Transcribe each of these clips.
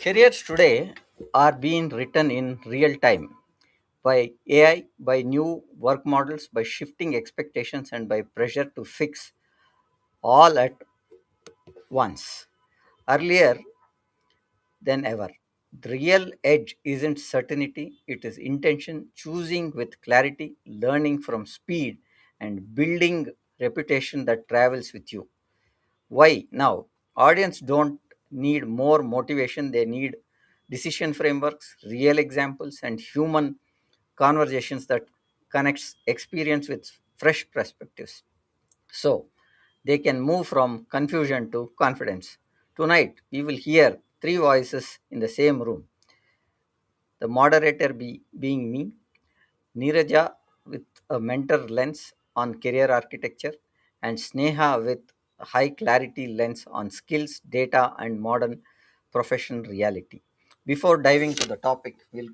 Careers today are being written in real time by AI, by new work models, by shifting expectations, and by pressure to fix all at once. Earlier than ever, the real edge isn't certainty, it is intention, choosing with clarity, learning from speed, and building reputation that travels with you. Why now? Audience don't need more motivation, they need decision frameworks, real examples, and human conversations that connects experience with fresh perspectives. So they can move from confusion to confidence. Tonight we will hear three voices in the same room. The moderator being me, Neeraja with a mentor lens on career architecture, and Sneha with a high clarity lens on skills, data, and modern professional reality. Before diving to the topic, we'll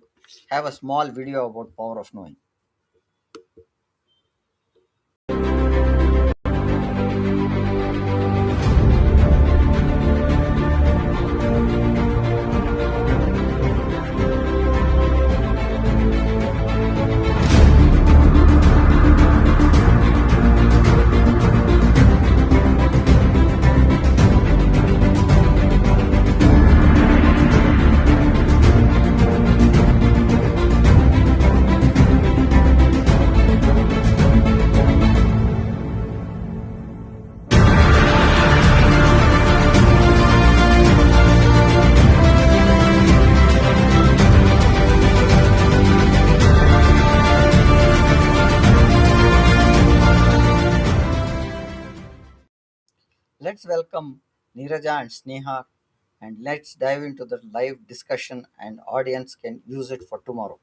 have a small video about power of knowing. Let's welcome Neeraja and Sneha and let's dive into the live discussion and audience can use it for tomorrow.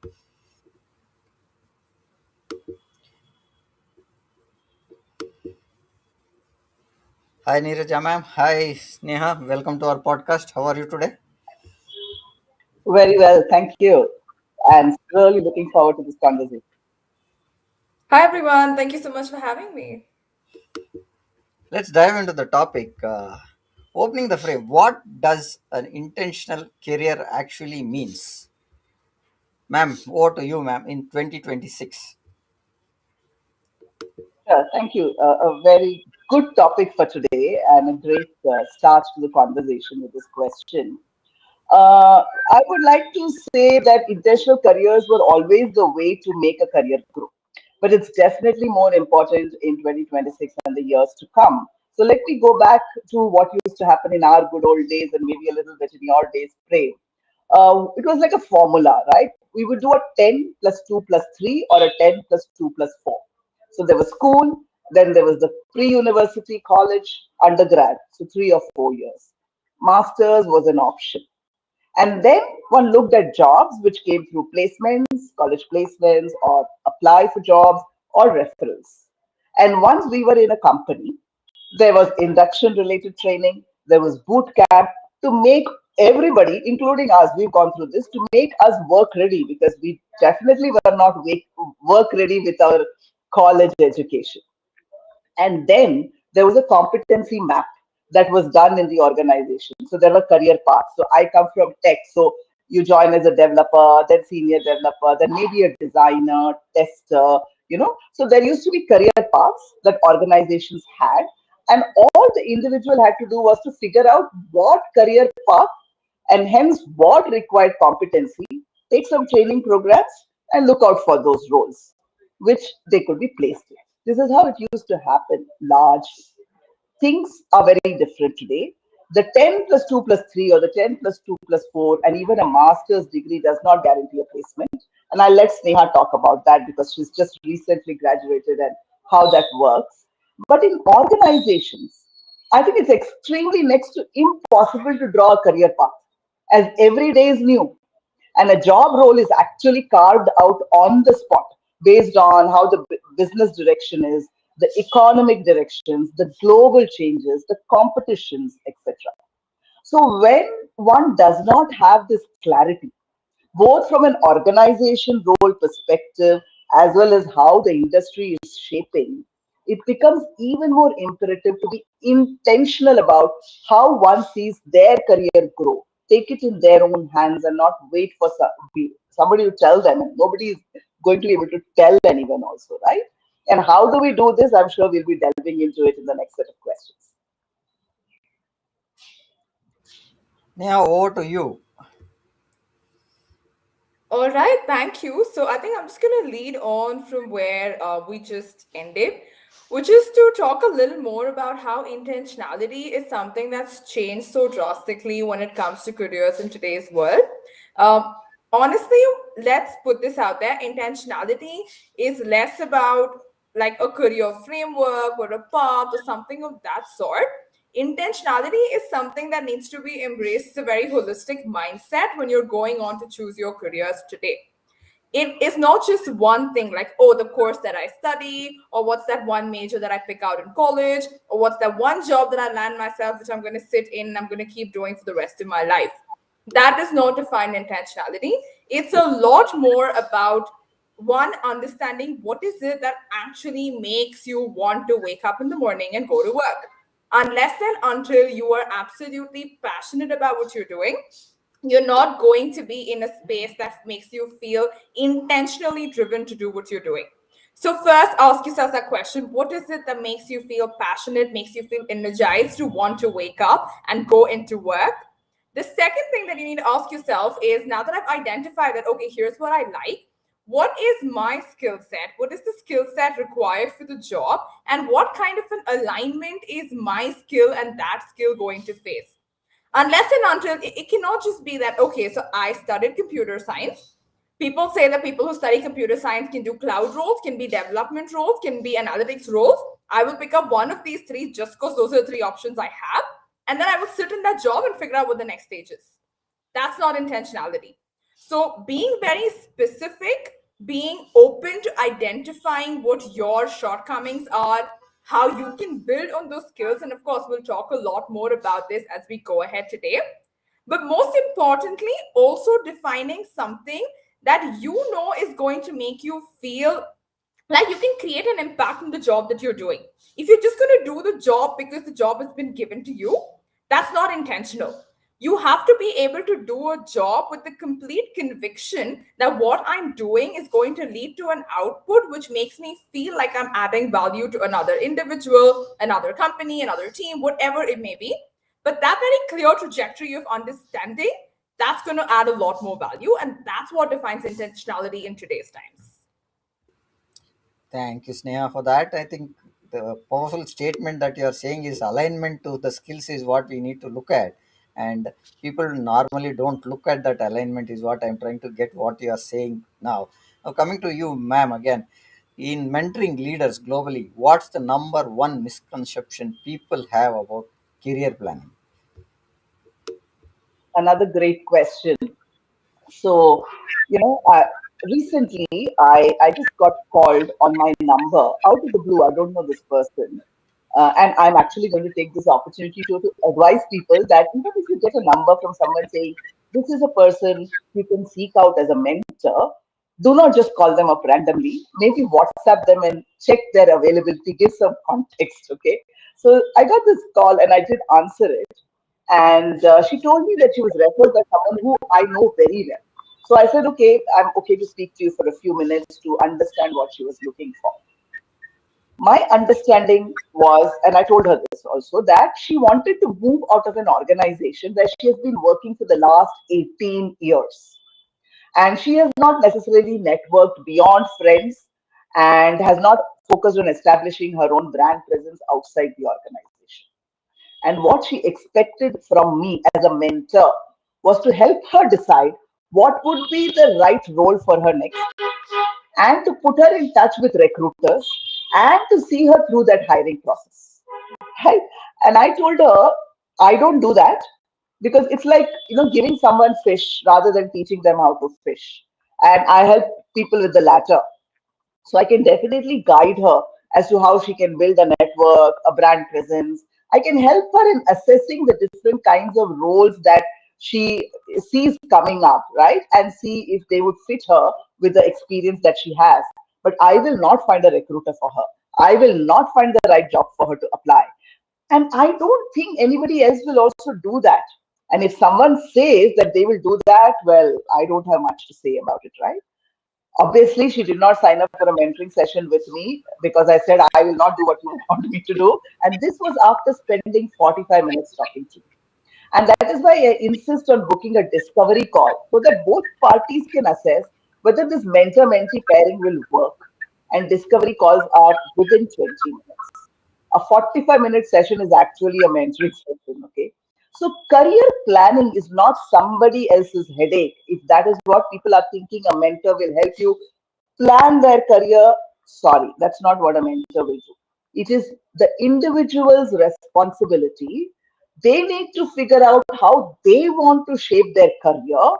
Hi Neeraja ma'am. Hi Sneha. Welcome to our podcast. How are you today? Very well, thank you. And really looking forward to this conversation. Hi everyone, thank you so much for having me. Let's dive into the topic. Opening the frame. What does an intentional career actually means? Ma'am, over to you ma'am in 2026. Thank you. A very good topic for today and a great start to the conversation with this question. I would like to say that intentional careers were always the way to make a career grow. But it's definitely more important in 2026 and the years to come. So let me go back to what used to happen in our good old days and maybe a little bit in your days, Pray. It was like a formula, right? We would do a 10 plus 2 plus 3 or a 10 plus 2 plus 4. So there was school, then there was the pre university, college, undergrad, so 3 or 4 years. Masters was an option. And then one looked at jobs which came through placements, college placements, or apply for jobs or referrals. And once we were in a company, there was induction related training, there was boot camp to make everybody, including us, we've gone through this, to make us work ready because we definitely were not work ready with our college education. And then there was a competency map that was done in the organization. So there were career paths. So I come from tech. So you join as a developer, then senior developer, then maybe a designer, tester. So there used to be career paths that organizations had. And all the individual had to do was to figure out what career path and hence what required competency, take some training programs and look out for those roles, which they could be placed in. This is how it used to happen largely. Things are very different today. The 10 plus 2 plus 3 or the 10 plus 2 plus 4 and even a master's degree does not guarantee a placement. And I'll let Sneha talk about that because she's just recently graduated and how that works. But in organizations, I think it's extremely next to impossible to draw a career path as every day is new and a job role is actually carved out on the spot based on how the business direction is, the economic directions, the global changes, the competitions, etc. So when one does not have this clarity, both from an organization role perspective as well as how the industry is shaping, it becomes even more imperative to be intentional about how one sees their career grow. take it in their own hands and not wait for somebody to tell them. And nobody is going to be able to tell anyone also, right? And how do we do this? I'm sure we'll be delving into it in the next set of questions. Now over to you. All right, thank you. So I think I'm just going to lead on from where we just ended, which is to talk a little more about how intentionality is something that's changed so drastically when it comes to careers in today's world. Um, Honestly, let's put this out there. Intentionality is less about like a career framework or a path or something of that sort. Intentionality is something that needs to be embraced. It's a very holistic mindset when you're going on to choose your careers today. It is not just one thing like, oh, the course that I study, or what's that one major that I pick out in college, or what's that one job that I land myself, which I'm going to sit in and I'm going to keep doing for the rest of my life. That does not define intentionality. It's a lot more about one, understanding what is it that actually makes you want to wake up in the morning and go to work. Unless and until you are absolutely passionate about what you're doing, you're not going to be in a space that makes you feel intentionally driven to do what you're doing. So first ask yourself that question: what is it that makes you feel passionate, makes you feel energized to want to wake up and go into work? The second thing that you need to ask yourself is, now that I've identified that, okay, here's what I like, what is my skill set? What is the skill set required for the job? And what kind of an alignment is my skill and that skill going to face? Unless and until it cannot just be that, okay, so I studied computer science. People say that people who study computer science can do cloud roles, can be development roles, can be analytics roles. I will pick up one of these three just because those are the three options I have. And then I will sit in that job and figure out what the next stage is. That's not intentionality. So being very specific, being open to identifying what your shortcomings are, how you can build on those skills. And of course, we'll talk a lot more about this as we go ahead today. But most importantly, also defining something that you know is going to make you feel like you can create an impact in the job that you're doing. If you're just going to do the job because the job has been given to you, that's not intentional. You have to be able to do a job with the complete conviction that what I'm doing is going to lead to an output which makes me feel like I'm adding value to another individual, another company, another team, whatever it may be. But that very clear trajectory of understanding, that's going to add a lot more value. And that's what defines intentionality in today's times. Thank you, Sneha, for that. I think the powerful statement that you are saying is alignment to the skills is what we need to look at. And people normally don't look at that alignment, is what I'm trying to get what you are saying now. Now, coming to you, ma'am, again, in mentoring leaders globally, what's the number one misconception people have about career planning? Another great question. So, recently I just got called on my number out of the blue. I don't know this person. And I'm actually going to take this opportunity to advise people that even if you get a number from someone saying, this is a person you can seek out as a mentor, do not just call them up randomly. Maybe WhatsApp them and check their availability, give some context, okay? So I got this call and I did answer it. And she told me that she was referred by someone who I know very well. So I said, okay, I'm okay to speak to you for a few minutes to understand what she was looking for. My understanding was, and I told her this also, that she wanted to move out of an organization where she has been working for the last 18 years. And she has not necessarily networked beyond friends and has not focused on establishing her own brand presence outside the organization. And what she expected from me as a mentor was to help her decide what would be the right role for her next, and to put her in touch with recruiters and to see her through that hiring process. Right? And I told her, I don't do that because it's like, giving someone fish rather than teaching them how to fish. And I help people with the latter. So I can definitely guide her as to how she can build a network, a brand presence. I can help her in assessing the different kinds of roles that she sees coming up, right? And see if they would fit her with the experience that she has. But I will not find a recruiter for her. I will not find the right job for her to apply. And I don't think anybody else will also do that. And if someone says that they will do that, well, I don't have much to say about it, right? Obviously, she did not sign up for a mentoring session with me because I said, I will not do what you want me to do. And this was after spending 45 minutes talking to me. And that is why I insist on booking a discovery call so that both parties can assess whether this mentor mentee pairing will work. And discovery calls are within 20 minutes. A 45-minute session is actually a mentoring session, okay? So, career planning is not somebody else's headache. If that is what people are thinking, a mentor will help you plan their career. Sorry, that's not what a mentor will do. It is the individual's responsibility. They need to figure out how they want to shape their career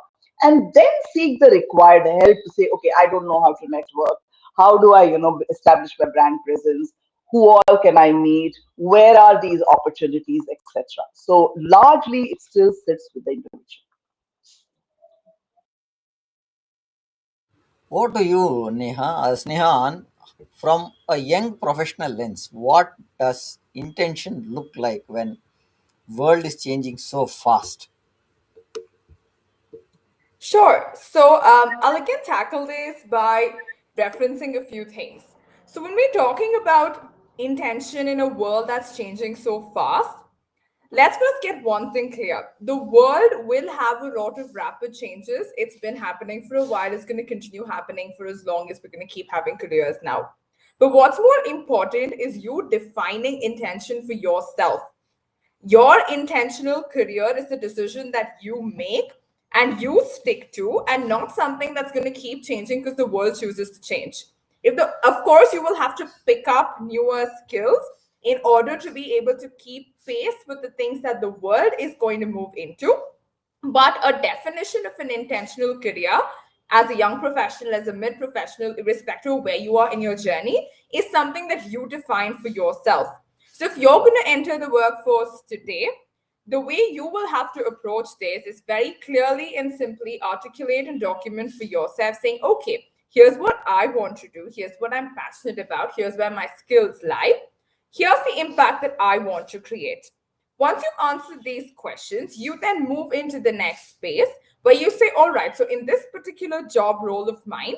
and then seek the required help to say, okay, I don't know how to network. How do I, establish my brand presence? Who all can I meet? Where are these opportunities, etc. So largely, it still sits with the individual. Over to you, Neha. Snehan, from a young professional lens, what does intention look like when world is changing so fast? Sure. So I'll again tackle this by referencing a few things. So when we're talking about intention in a world that's changing so fast, let's first get one thing clear. The world will have a lot of rapid changes. It's been happening for a while. It's going to continue happening for as long as we're going to keep having careers now. But what's more important is you defining intention for yourself. Your intentional career is the decision that you make and you stick to, and not something that's going to keep changing because the world chooses to change. Of course, you will have to pick up newer skills in order to be able to keep pace with the things that the world is going to move into. But a definition of an intentional career as a young professional, as a mid professional, irrespective of where you are in your journey, is something that you define for yourself. So if you're going to enter the workforce today, the way you will have to approach this is very clearly and simply articulate and document for yourself, saying, okay, here's what I want to do, here's what I'm passionate about, here's where my skills lie, here's the impact that I want to create. Once you answer these questions, you then move into the next space where you say, all right, so in this particular job role of mine,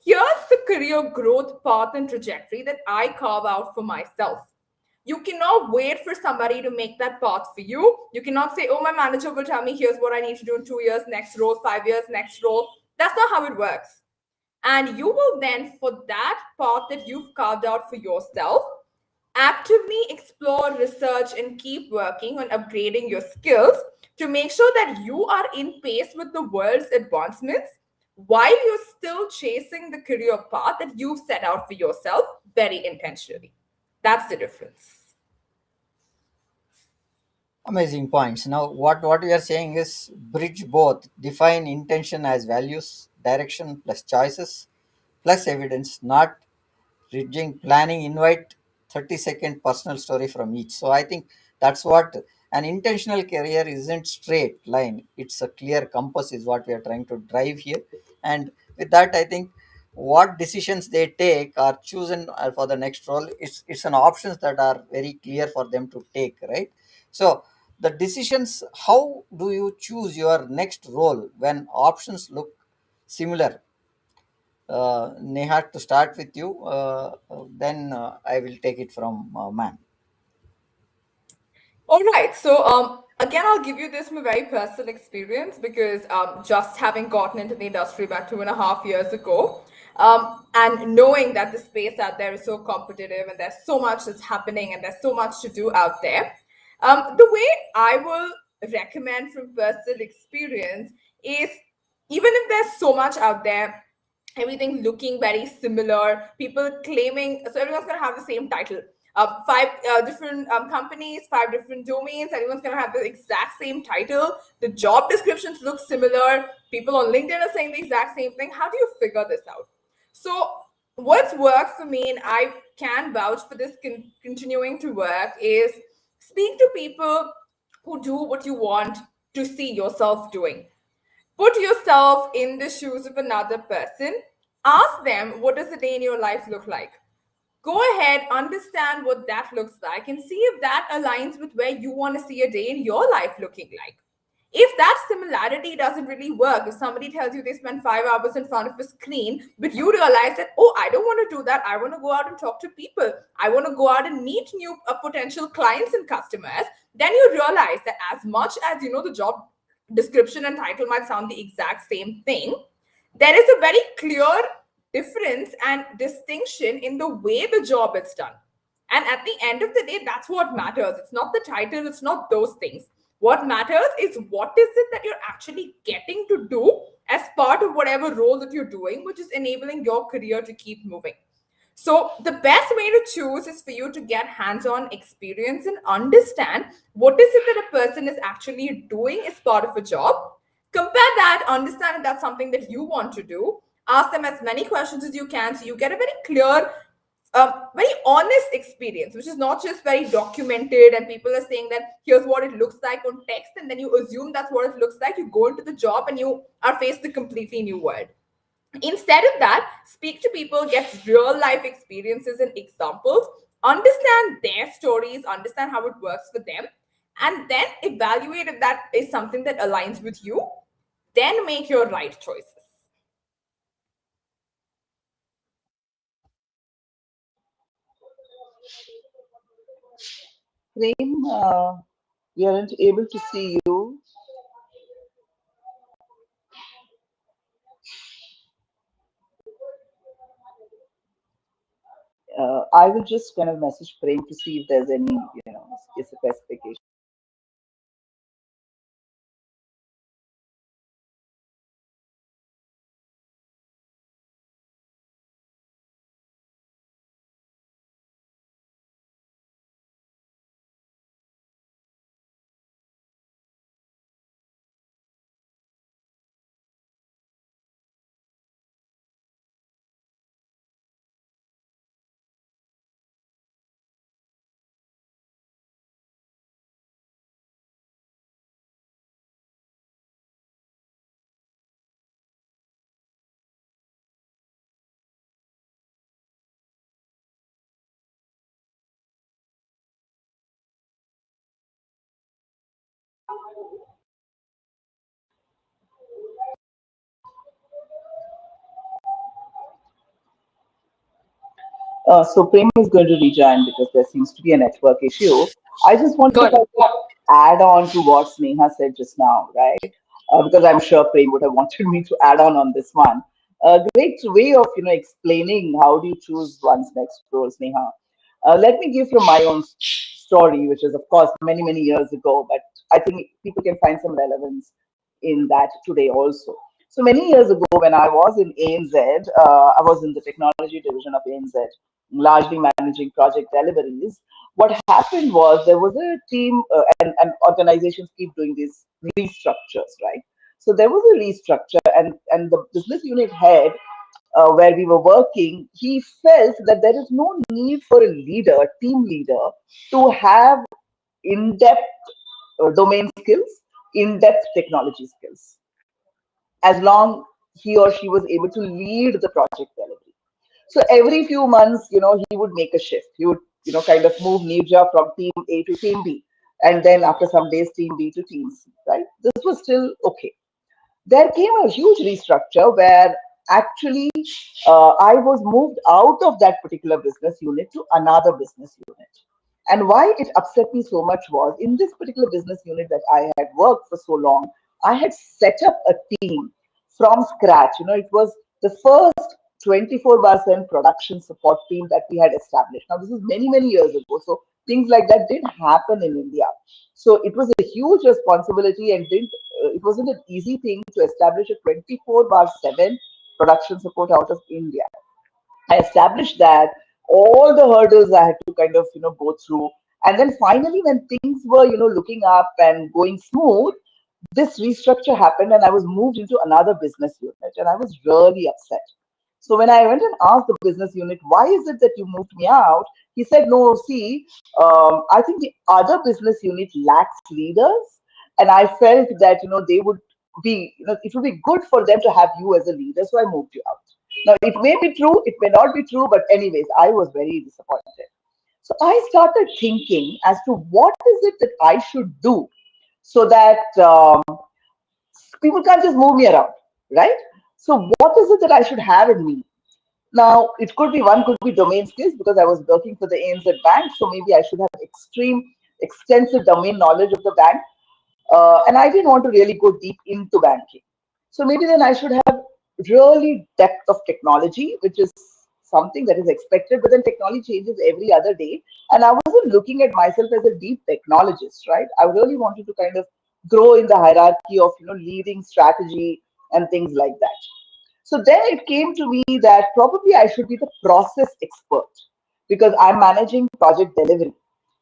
here's the career growth path and trajectory that I carve out for myself. You cannot wait for somebody to make that path for you. You cannot say, oh, my manager will tell me, here's what I need to do in 2 years, next role, 5 years, next role. That's not how it works. And you will then, for that path that you've carved out for yourself, actively explore, research, and keep working on upgrading your skills to make sure that you are in pace with the world's advancements while you're still chasing the career path that you've set out for yourself very intentionally. That's the difference. Amazing points. Now, what we are saying is bridge both, define intention as values, direction plus choices, plus evidence, not bridging planning, invite 30-second personal story from each. So I think that's what an intentional career isn't straight line. It's a clear compass is what we are trying to drive here. And with that, I think what decisions they take are chosen for the next role. It's an options that are very clear for them to take, right? So the decisions, how do you choose your next role when options look similar? Neha, to start with you, then I will take it from Man. All right. So again, I'll give you this from a very personal experience because just having gotten into the industry about 2.5 years ago, and knowing that the space out there is so competitive and there's so much that's happening and there's so much to do out there, the way I will recommend from personal experience is, even if there's so much out there, everything looking very similar, people claiming, so everyone's going to have the same title. Five different companies, five different domains, everyone's going to have the exact same title. The job descriptions look similar. People on LinkedIn are saying the exact same thing. How do you figure this out? So, what's worked for me, and I can vouch for this continuing to work, is speak to people who do what you want to see yourself doing. Put yourself in the shoes of another person. Ask them, what does a day in your life look like? Go ahead, understand what that looks like, and see if that aligns with where you want to see a day in your life looking like. If that similarity doesn't really work, if somebody tells you they spend 5 hours in front of a screen, but you realize that, oh, I don't want to do that. I want to go out and talk to people. I want to go out and meet new potential clients and customers. Then you realize that as much as the job description and title might sound the exact same thing, there is a very clear difference and distinction in the way the job is done. And at the end of the day, that's what matters. It's not the title, it's not those things. What matters is what is it that you're actually getting to do as part of whatever role that you're doing, which is enabling your career to keep moving. So, the best way to choose is for you to get hands on experience and understand what is it that a person is actually doing as part of a job. Compare that, understand if that's something that you want to do. Ask them as many questions as you can so you get a very clear, very honest experience, which is not just very documented and people are saying that here's what it looks like on text, and then you assume that's what it looks like. You go into the job and you are faced with a completely new world. Instead of that, speak to people, get real life experiences and examples, understand their stories, understand how it works for them, and then evaluate if that is something that aligns with you. Then make your right choices. Prem, we aren't able to see you. I will just kind of message Prem to see if there's any, specification. So Prem is going to rejoin because there seems to be a network issue. I just wanted to Got kind it. of add on to what Sneha said just now, right? Because I'm sure Prem would have wanted me to add on this one. A great way of explaining how do you choose one's next role, Sneha. Let me give from my own story, which is of course many years ago, but I think people can find some relevance in that today also. So many years ago, when I was in ANZ, I was in the technology division of ANZ, largely managing project deliveries. What happened was there was a team, and organizations keep doing these restructures, right? So there was a restructure, and the business unit head, where we were working, he felt that there is no need for a leader, a team leader, to have in-depth domain skills, in-depth technology skills, as long he or she was able to lead the project delivery. So every few months, he would make a shift. He would, kind of move Nirja from team A to team B. And then after some days, team B to team C, right? This was still okay. There came a huge restructure where actually I was moved out of that particular business unit to another business unit. And why it upset me so much was in this particular business unit that I had worked for so long, I had set up a team from scratch. It was the first 24 bar 7 production support team that we had established. Now, this is many years ago. So things like that didn't happen in India. So it was a huge responsibility and it wasn't an easy thing to establish a 24 bar 7 production support out of India. I established that, all the hurdles I had to kind of, go through. And then finally, when things were, looking up and going smooth, this restructure happened and I was moved into another business unit and I was really upset. So when I went and asked the business unit, why is it that you moved me out? He said, no, see, I think the other business unit lacks leaders. And I felt that, they would be, it would be good for them to have you as a leader. So I moved you out. Now, it may be true, it may not be true, but anyways, I was very disappointed. So I started thinking as to what is it that I should do so that people can't just move me around, right? So what is it that I should have in me? Now, it could be one could be domain skills because I was working for the ANZ Bank, so maybe I should have extensive domain knowledge of the bank, and I didn't want to really go deep into banking. So maybe then I should have really depth of technology, which is something that is expected, but then technology changes every other day. And I wasn't looking at myself as a deep technologist, right? I really wanted to kind of grow in the hierarchy of leading strategy and things like that. So then it came to me that probably I should be the process expert because I'm managing project delivery.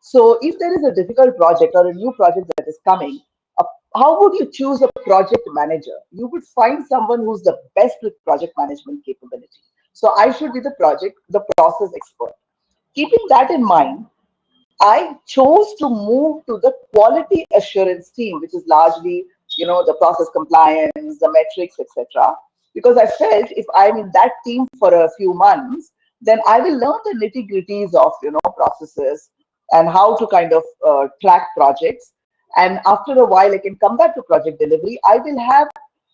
So if there is a difficult project or a new project that is coming, uh, how would you choose a project manager? You would find someone who's the best with project management capability. So I should be the process expert. Keeping that in mind, I chose to move to the quality assurance team, which is largely, the process compliance, the metrics, etc. Because I felt if I'm in that team for a few months, then I will learn the nitty gritties of, processes and how to kind of track projects. And after a while, I can come back to project delivery. I will have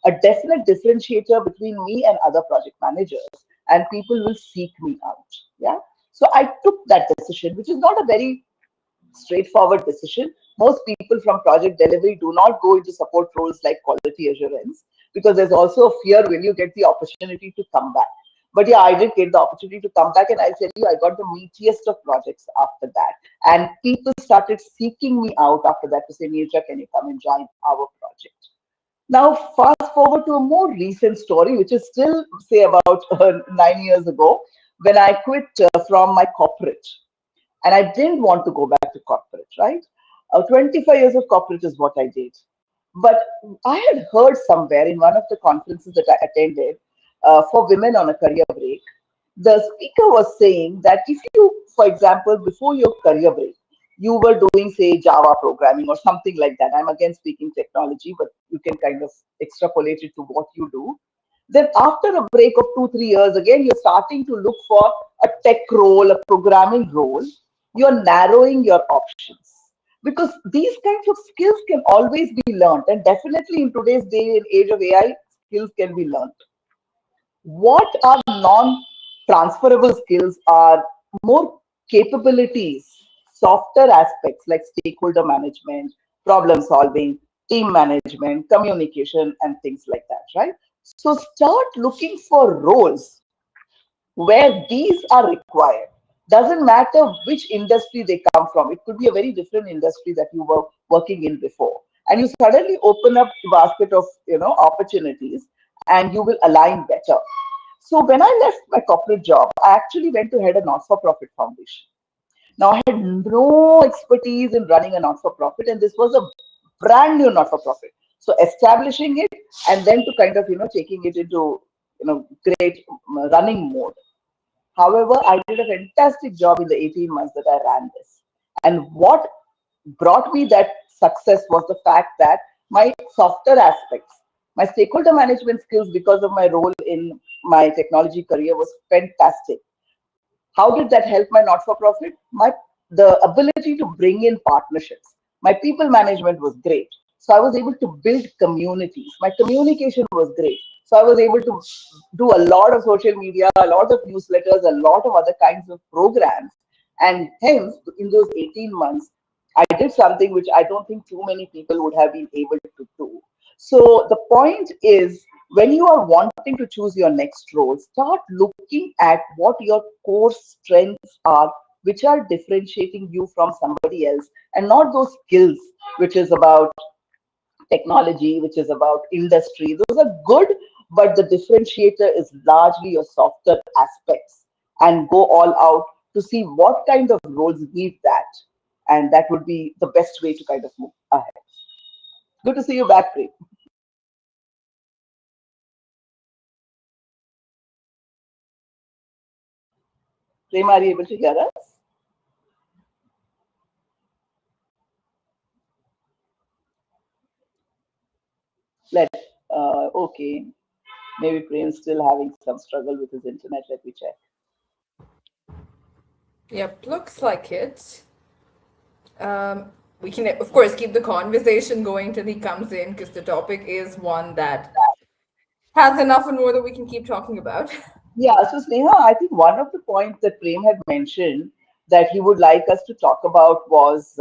a definite differentiator between me and other project managers, and people will seek me out. Yeah. So I took that decision, which is not a very straightforward decision. Most people from project delivery do not go into support roles like quality assurance because there's also a fear when you get the opportunity to come back. But yeah, I did get the opportunity to come back, and I'll tell you, I got the meatiest of projects after that. And people started seeking me out after that to say, Neerja, can you come and join our project? Now, fast forward to a more recent story, which is still, say, about 9 years ago, when I quit from my corporate and I didn't want to go back to corporate, right? 25 years of corporate is what I did. But I had heard somewhere in one of the conferences that I attended for women on a career break, the speaker was saying that if you, for example, before your career break, you were doing, say, Java programming or something like that. I'm again speaking technology, but you can kind of extrapolate it to what you do. Then, after a break of 2, 3 years, again, you're starting to look for a tech role, a programming role. You're narrowing your options because these kinds of skills can always be learned, and definitely in today's day and age of AI, skills can be learned. What are non-transferable skills are more capabilities, softer aspects like stakeholder management, problem solving, team management, communication, and things like that, right? So start looking for roles where these are required. Doesn't matter which industry they come from. It could be a very different industry that you were working in before. And you suddenly open up the basket of opportunities and you will align better. So when I left my corporate job, I actually went to head a not-for-profit foundation. Now I had no expertise in running a not-for-profit, and this was a brand new not-for-profit. So establishing it and then to kind of taking it into great running mode. However, I did a fantastic job in the 18 months that I ran this. And what brought me that success was the fact that my softer aspects, my stakeholder management skills, because of my role in my technology career, was fantastic. How did that help my not-for-profit? My the ability to bring in partnerships. My people management was great. So I was able to build communities. My communication was great. So I was able to do a lot of social media, a lot of newsletters, a lot of other kinds of programs. And hence, in those 18 months, I did something which I don't think too many people would have been able to do. So the point is, when you are wanting to choose your next role, start looking at what your core strengths are, which are differentiating you from somebody else, and not those skills, which is about technology, which is about industry. Those are good, but the differentiator is largely your softer aspects, and go all out to see what kind of roles need that. And that would be the best way to kind of move ahead. Good to see you back, Preet. Prem, are you able to hear us? Let Okay. Maybe Prem's still having some struggle with his internet. Let me check. Yep, looks like it. Um, we can, of course, keep the conversation going till he comes in, because the topic is one that has enough and more that we can keep talking about. Yeah, so Sneha, I think one of the points that Prem had mentioned that he would like us to talk about was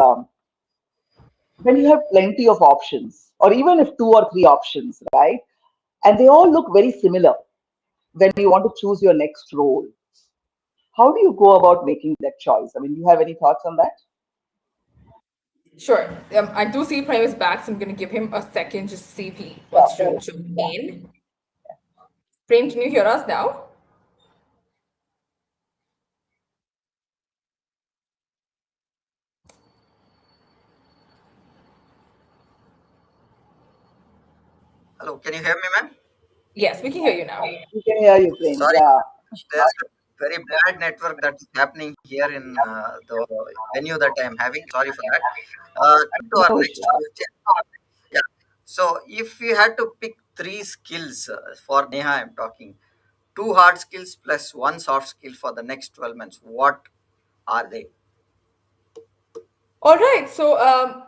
when you have plenty of options, or even if two or three options, right? And they all look very similar when you want to choose your next role. How do you go about making that choice? I mean, do you have any thoughts on that? Sure. I do see Prem is back, so I'm going to give him a second just to see if he Yeah, wants to jump in. Prem, can you hear us now? Hello, can you hear me, ma'am? Yes, we can hear you now. we can hear you, Prem. Sorry, Yeah. there's a very bad network that's happening here in the venue that I'm having. Sorry for that. Come to our No next issue. question. Yeah. So, if you had to pick three skills for Neha, I'm talking two hard skills plus one soft skill for the next 12 months, what are they? All right. So,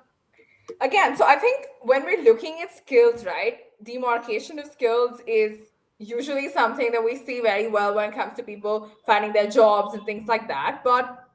again, so I think when we're looking at skills, right, demarcation of skills is usually something that we see very well when it comes to people finding their jobs and things like that. But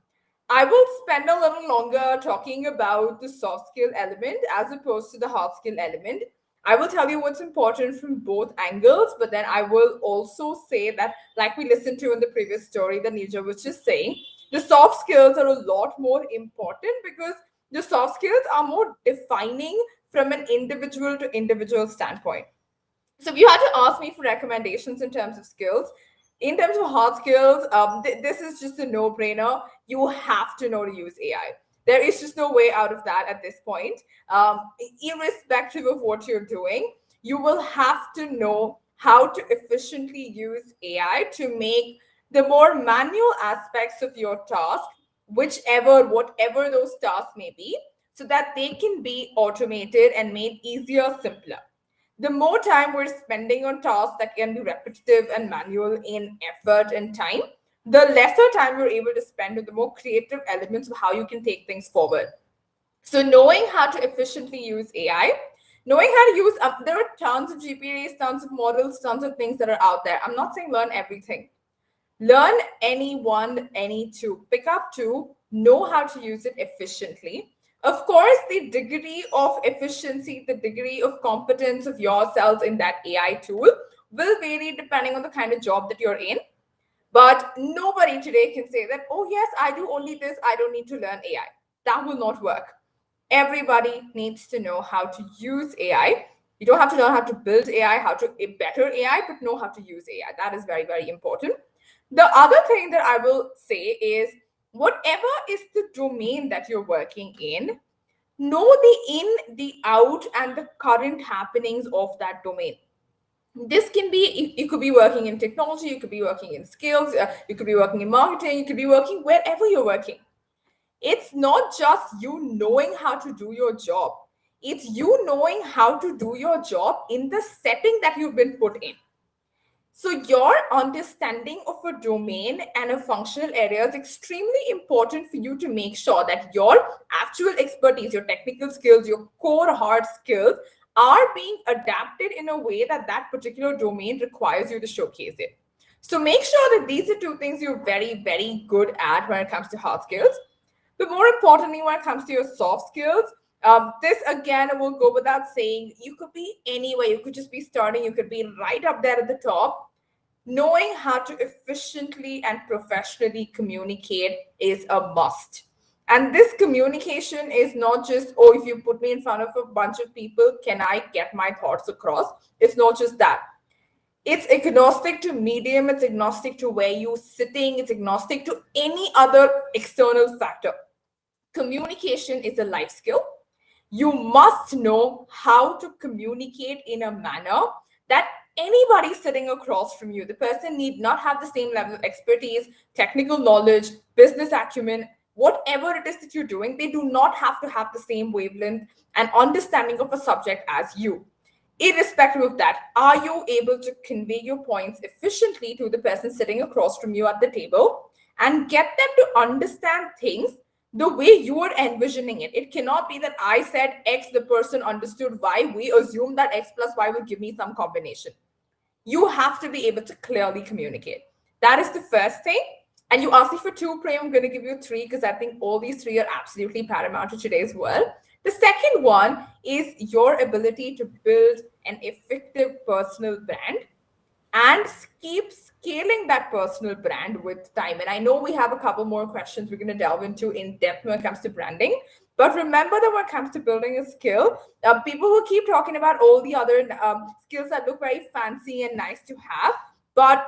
I will spend a little longer talking about the soft skill element as opposed to the hard skill element. I will tell you what's important from both angles, but then I will also say that, like we listened to in the previous story that Nija was just saying, the soft skills are a lot more important because the soft skills are more defining from an individual to individual standpoint. So if you had to ask me for recommendations in terms of skills, in terms of hard skills, this is just a no-brainer. You have to know to use AI. There is just no way out of that at this point. Irrespective of what you're doing, you will have to know how to efficiently use AI to make the more manual aspects of your task, whatever those tasks may be, so that they can be automated and made easier, simpler. The more time we're spending on tasks that can be repetitive and manual in effort and time, the lesser time you're able to spend on the more creative elements of how you can take things forward. So, knowing how to efficiently use AI, knowing how to use, there are tons of GPTs, tons of models, tons of things that are out there. I'm not saying learn everything. Learn any one, any two, pick up two, know how to use it efficiently. Of course, the degree of efficiency, the degree of competence of yourselves in that AI tool will vary depending on the kind of job that you're in. But nobody today can say that, oh, yes, I do only this, I don't need to learn AI. That will not work. Everybody needs to know how to use AI. You don't have to learn how to build AI, how to better AI, but know how to use AI. That is very, very important. The other thing that I will say is whatever is the domain that you're working in, know the in, the out, and the current happenings of that domain. This can be, you could be working in technology, you could be working in skills, you could be working in marketing, you could be working wherever you're working. It's not just you knowing how to do your job, it's you knowing how to do your job in the setting that you've been put in. So, your understanding of a domain and a functional area is extremely important for you to make sure that your actual expertise, your technical skills, your core hard skills are being adapted in a way that that particular domain requires you to showcase it. So, make sure that these are two things you're very, very good at when it comes to hard skills. But more importantly, when it comes to your soft skills, this again will go without saying. You could be anywhere. You could just be starting. You could be right up there at the top. Knowing how to efficiently and professionally communicate is a must. And this communication is not just, oh, if you put me in front of a bunch of people, can I get my thoughts across? It's not just that. It's agnostic to medium, it's agnostic to where you're sitting, it's agnostic to any other external factor. Communication is a life skill. You must know how to communicate in a manner that anybody sitting across from you, the person need not have the same level of expertise, technical knowledge, business acumen, whatever it is that you're doing, they do not have to have the same wavelength and understanding of a subject as you. Irrespective of that, are you able to convey your points efficiently to the person sitting across from you at the table and get them to understand things the way you are envisioning it. It cannot be that I said X, the person understood Y. We assume that X plus Y will give me some combination. You have to be able to clearly communicate. That is the first thing. And you asked me for two, Prem. I'm going to give you three because I think all these three are absolutely paramount to today's world. The second one is your ability to build an effective personal brand and keep scaling that personal brand with time. And I know we have a couple more questions we're going to delve into in depth when it comes to branding. But remember that when it comes to building a skill, people who keep talking about all the other skills that look very fancy and nice to have, but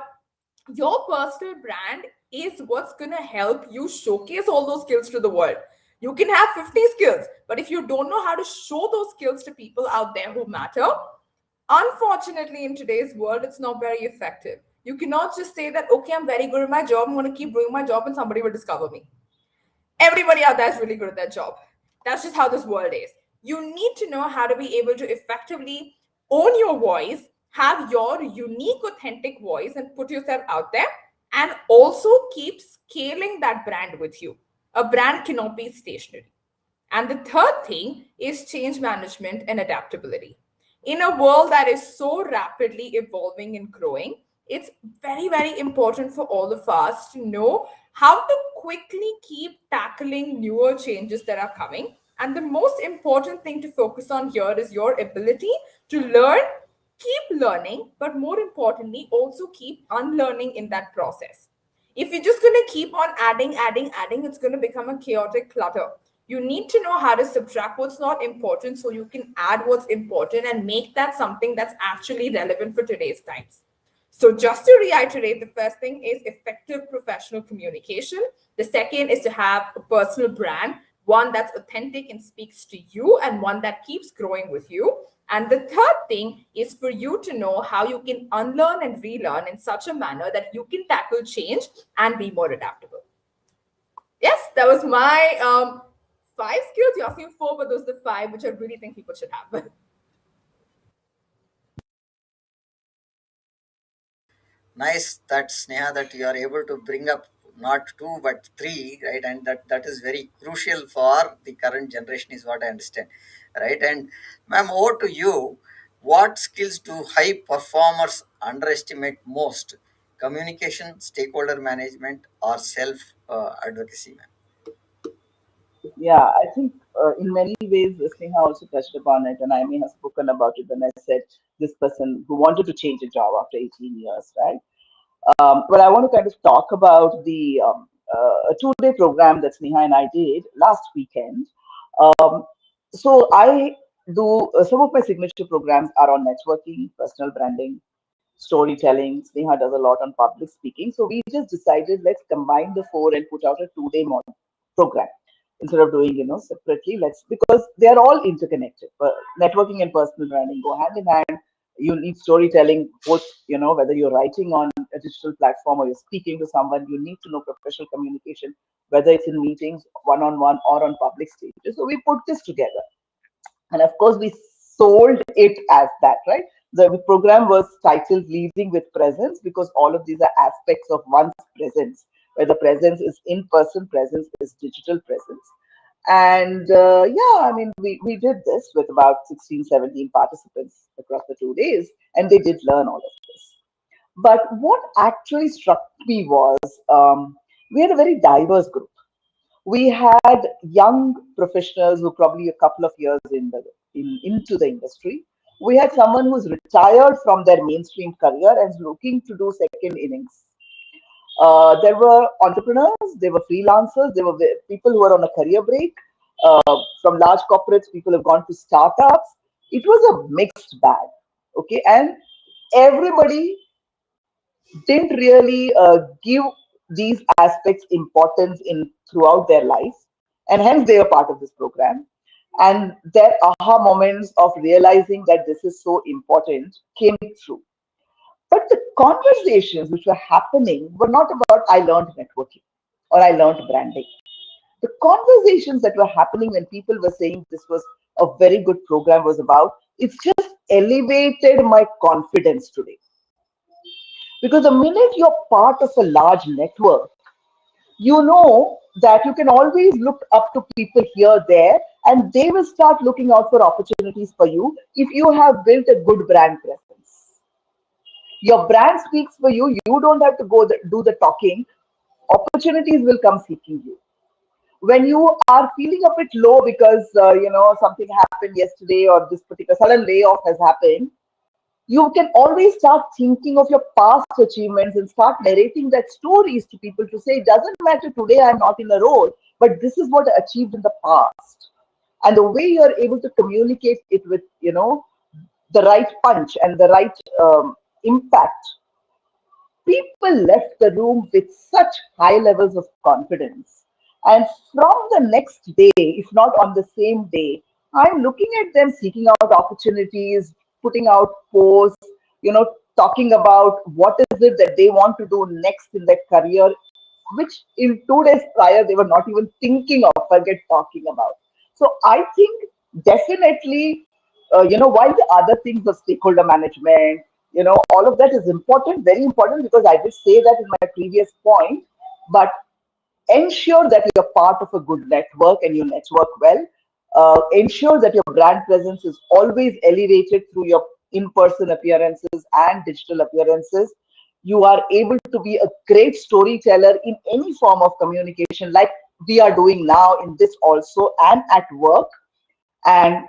your personal brand is what's going to help you showcase all those skills to the world. You can have 50 skills, but if you don't know how to show those skills to people out there who matter, unfortunately, in today's world, it's not very effective. You cannot just say that, okay, I'm very good at my job, I'm going to keep doing my job, and somebody will discover me. Everybody out there is really good at their job. That's just how this world is. You need to know how to be able to effectively own your voice, have your unique, authentic voice, and put yourself out there, and also keep scaling that brand with you. A brand cannot be stationary. And the third thing is change management and adaptability. In a world that is so rapidly evolving and growing, it's very, very important for all of us to know how to quickly keep tackling newer changes that are coming. And the most important thing to focus on here is your ability to learn, keep learning, but more importantly, also keep unlearning in that process. If you're just going to keep on adding, it's going to become a chaotic clutter. You need to know how to subtract what's not important so you can add what's important and make that something that's actually relevant for today's times. So, just to reiterate, the first thing is effective professional communication. The second is to have a personal brand, one that's authentic and speaks to you, and one that keeps growing with you. And the third thing is for you to know how you can unlearn and relearn in such a manner that you can tackle change and be more adaptable. Yes, that was my five skills. You asked me four, but those are the five which I really think people should have. Nice that Sneha that you are able to bring up not two but three, right? And that is very crucial for the current generation, is what I understand, right? And ma'am, over to you. What skills do high performers underestimate most? Communication, stakeholder management, or self advocacy, ma'am? Yeah, I think in many ways, Sneha also touched upon it, and I may have spoken about it when I said this person who wanted to change a job after 18 years, right? But I want to kind of talk about the a 2-day program that Sneha and I did last weekend. Um, so I do some of my signature programs are on networking, personal branding, storytelling. Sneha does a lot on public speaking. So we just decided let's combine the four and put out a 2-day program instead of doing separately. Let's, because they are all interconnected. But networking and personal branding go hand in hand. You need storytelling, both, whether you're writing on a digital platform or you're speaking to someone, you need to know professional communication, whether it's in meetings, one-on-one, or on public stages. So we put this together. And of course, we sold it as that, right? The program was titled Leading with Presence because all of these are aspects of one's presence, where the presence is in person, presence is digital presence. And yeah, I mean, we did this with about 16, 17 participants across the 2 days, and they did learn all of this. But what actually struck me was we had a very diverse group. We had young professionals who probably a couple of years into the industry. We had someone who's retired from their mainstream career and is looking to do second innings. There were entrepreneurs, there were freelancers, there were people who were on a career break. From large corporates, people have gone to startups. It was a mixed bag, okay, and everybody didn't really give these aspects importance in throughout their life, and hence they are part of this program. And their aha moments of realizing that this is so important came through. But the conversations which were happening were not about I learned networking or I learned branding. The conversations that were happening when people were saying this was a very good program was about it's just elevated my confidence today. Because the minute you're part of a large network, you know that you can always look up to people here, there, and they will start looking out for opportunities for you if you have built a good brand presence. Your brand speaks for you. You don't have to do the talking. Opportunities will come seeking you. When you are feeling a bit low because something happened yesterday or this particular sudden layoff has happened, you can always start thinking of your past achievements and start narrating that stories to people to say, it doesn't matter today I'm not in a role, but this is what I achieved in the past. And the way you're able to communicate it with, the right punch and the right impact, people left the room with such high levels of confidence. And from the next day, if not on the same day, I'm looking at them seeking out opportunities, putting out posts, talking about what is it that they want to do next in their career, which in 2 days prior they were not even thinking of, forget talking about. So I think definitely, while the other things of stakeholder management, all of that is important, very important, because I did say that in my previous point, but ensure that you're part of a good network and you network well. Ensure that your brand presence is always elevated through your in-person appearances and digital appearances. You are able to be a great storyteller in any form of communication, like we are doing now in this also and at work, and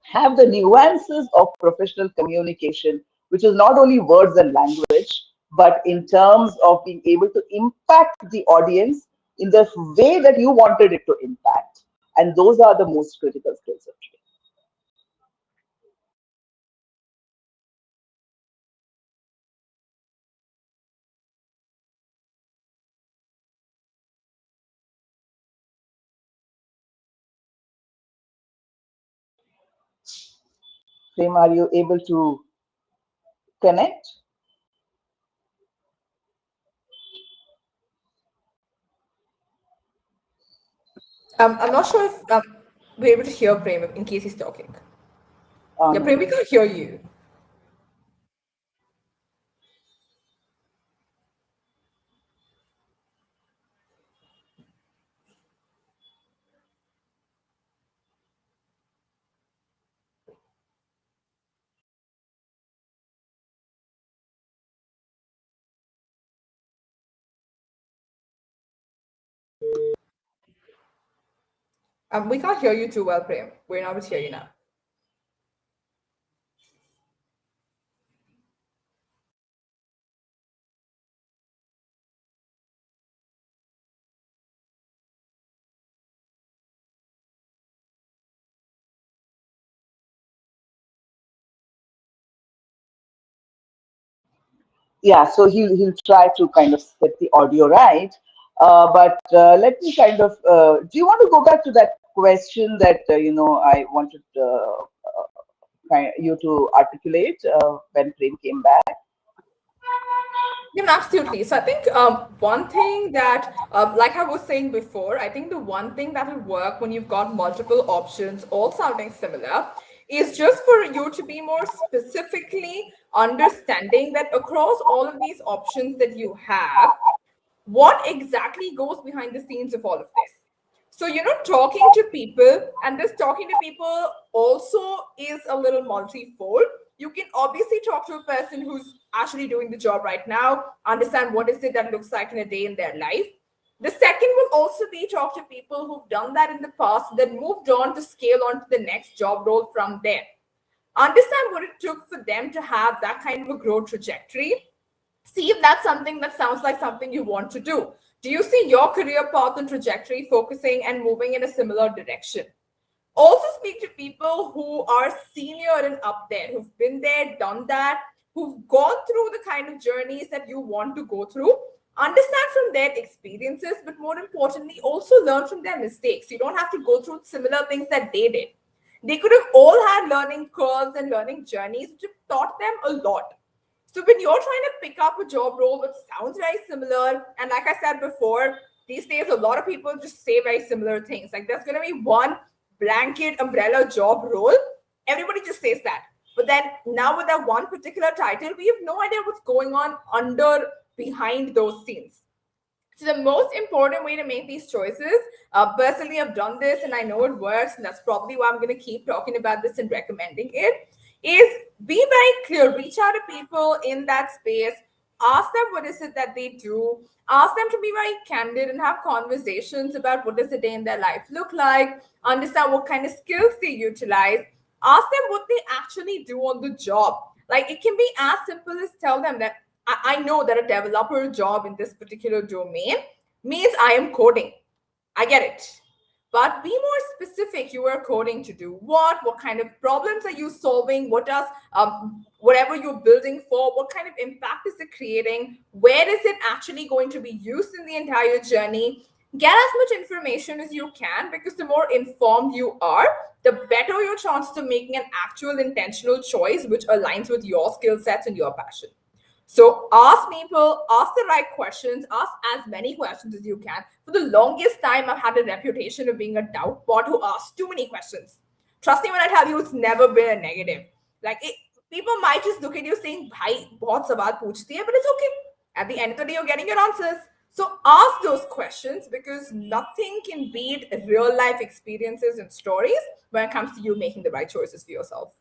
have the nuances of professional communication, which is not only words and language, but in terms of being able to impact the audience in the way that you wanted it to impact. And those are the most critical skills of today. Prem, are you able to connect? I'm not sure if we're able to hear Prem in case he's talking. Yeah, No. Prem, we can't hear you. We can't hear you too well, Prem. We're not able to hear you now. Yeah, so he'll try to kind of set the audio right. But let me kind of, do you want to go back to that question that, I wanted you to articulate when Prem came back? Yeah, absolutely. So I think one thing that, like I was saying before, I think the one thing that will work when you've got multiple options, all sounding similar, is just for you to be more specifically understanding that across all of these options that you have, what exactly goes behind the scenes of all of this. So, talking to people, and this talking to people also is a little multifold. You can obviously talk to a person who's actually doing the job right now, understand what is it that looks like in a day in their life. The second will also be talk to people who've done that in the past, then moved on to scale on to the next job role from there. Understand what it took for them to have that kind of a growth trajectory. See if that's something that sounds like something you want to do. Do you see your career path and trajectory focusing and moving in a similar direction? Also speak to people who are senior and up there, who've been there, done that, who've gone through the kind of journeys that you want to go through. Understand from their experiences, but more importantly, also learn from their mistakes. You don't have to go through similar things that they did. They could have all had learning curves and learning journeys which have taught them a lot. So when you're trying to pick up a job role which sounds very similar, and like I said before, these days a lot of people just say very similar things. Like there's going to be one blanket umbrella job role. Everybody just says that. But then now with that one particular title, we have no idea what's going on under behind those scenes. So the most important way to make these choices, personally, I've done this and I know it works, and that's probably why I'm going to keep talking about this and recommending it. Is be very clear. Reach out to people in that space. Ask them what is it that they do. Ask them to be very candid and have conversations about what does a day in their life look like. Understand what kind of skills they utilize. Ask them what they actually do on the job. Like it can be as simple as tell them that I know that a developer job in this particular domain means I am coding. I get it. But be more specific. You are coding to do what? What kind of problems are you solving? What does whatever you're building for? What kind of impact is it creating? Where is it actually going to be used in the entire journey? Get as much information as you can, because the more informed you are, the better your chances of making an actual intentional choice which aligns with your skill sets and your passion. So ask people, ask the right questions, ask as many questions as you can. For the longest time, I've had a reputation of being a doubt bot who asks too many questions. Trust me when I tell you, it's never been a negative. Like people might just look at you saying, "Bhai, bahut sawal poochti hai," but it's okay. At the end of the day, you're getting your answers. So ask those questions, because nothing can beat real life experiences and stories when it comes to you making the right choices for yourself.